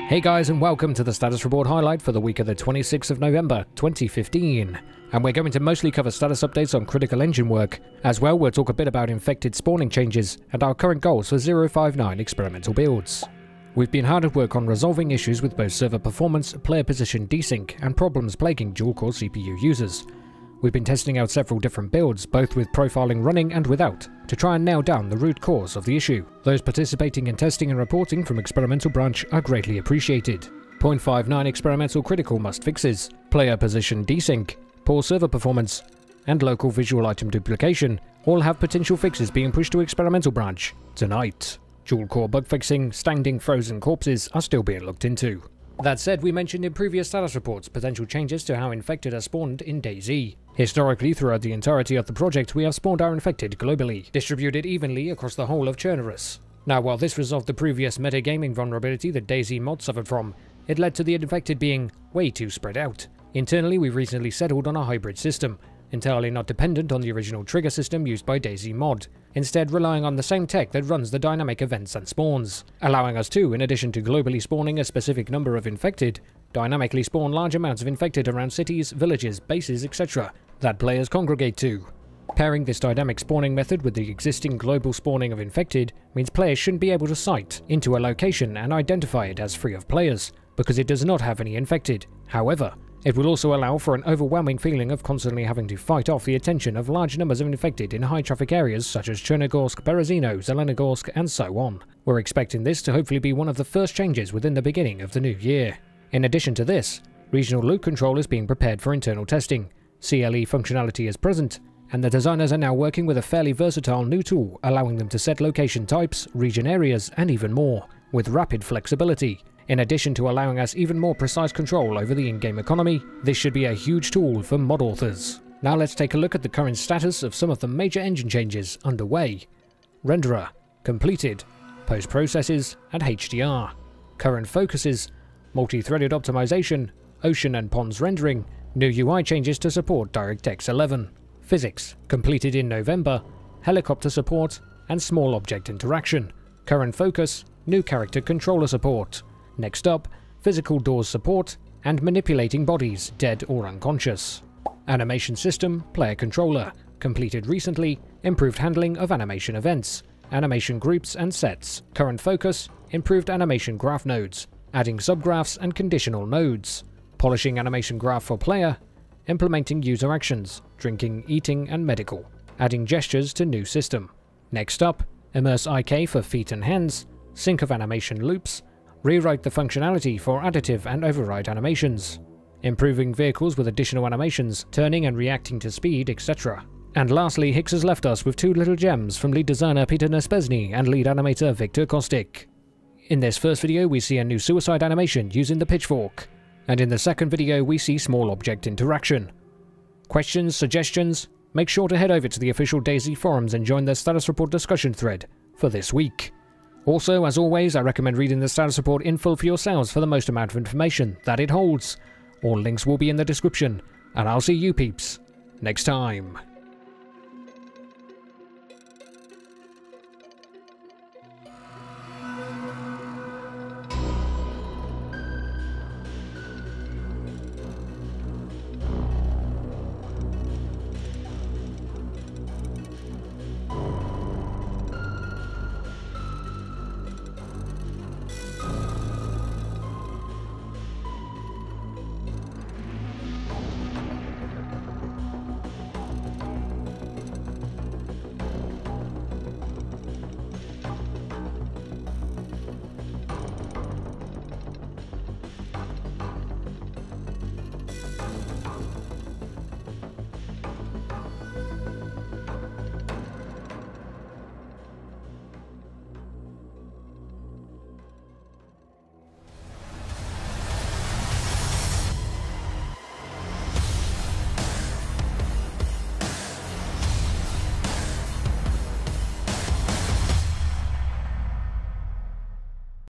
Hey guys, and welcome to the status report highlight for the week of the 26th of November 2015. And we're going to mostly cover status updates on critical engine work. As well, we'll talk a bit about infected spawning changes and our current goals for 059 experimental builds. We've been hard at work on resolving issues with both server performance, player position desync, and problems plaguing dual-core CPU users. We've been testing out several different builds, both with profiling running and without, to try and nail down the root cause of the issue. Those participating in testing and reporting from Experimental Branch are greatly appreciated. 0.59 experimental critical must fixes, player position desync, poor server performance, and local visual item duplication all have potential fixes being pushed to Experimental Branch tonight. Dual-core bug fixing, standing frozen corpses are still being looked into. That said, we mentioned in previous status reports potential changes to how infected are spawned in DayZ. Historically, throughout the entirety of the project, we have spawned our infected globally, distributed evenly across the whole of Chernarus. Now, while this resolved the previous metagaming vulnerability that DayZ mod suffered from, it led to the infected being way too spread out. Internally, we've recently settled on a hybrid system, entirely not dependent on the original trigger system used by DayZ mod, instead relying on the same tech that runs the dynamic events and spawns, allowing us to, in addition to globally spawning a specific number of infected, dynamically spawn large amounts of infected around cities, villages, bases, etc. that players congregate to. Pairing this dynamic spawning method with the existing global spawning of infected means players shouldn't be able to sight into a location and identify it as free of players, because it does not have any infected. However, it will also allow for an overwhelming feeling of constantly having to fight off the attention of large numbers of infected in high-traffic areas such as Chernogorsk, Berezino, Zelenogorsk, and so on. We're expecting this to hopefully be one of the first changes within the beginning of the new year. In addition to this, regional loot control is being prepared for internal testing, CLE functionality is present, and the designers are now working with a fairly versatile new tool allowing them to set location types, region areas, and even more, with rapid flexibility. In addition to allowing us even more precise control over the in-game economy, this should be a huge tool for mod authors. Now let's take a look at the current status of some of the major engine changes underway. Renderer, completed, post-processes, and HDR. Current focuses, multi-threaded optimization, ocean and ponds rendering, new UI changes to support DirectX 11. Physics, completed in November, helicopter support, and small object interaction. Current focus, new character controller support. Next up, physical doors support, and manipulating bodies, dead or unconscious. Animation system, player controller, completed recently, improved handling of animation events, animation groups and sets. Current focus, improved animation graph nodes, adding subgraphs and conditional nodes, polishing animation graph for player, implementing user actions, drinking, eating, and medical, adding gestures to new system. Next up, immerse IK for feet and hands, sync of animation loops, rewrite the functionality for additive and override animations, improving vehicles with additional animations, turning and reacting to speed, etc. And lastly, Hicks has left us with two little gems from lead designer Peter Nespesny and lead animator Victor Kostic. In this first video we see a new suicide animation using the pitchfork, and in the second video we see small object interaction. Questions, suggestions? Make sure to head over to the official DayZ forums and join the status report discussion thread for this week. Also, as always, I recommend reading the status report in full for yourselves for the most amount of information that it holds. All links will be in the description, and I'll see you peeps next time.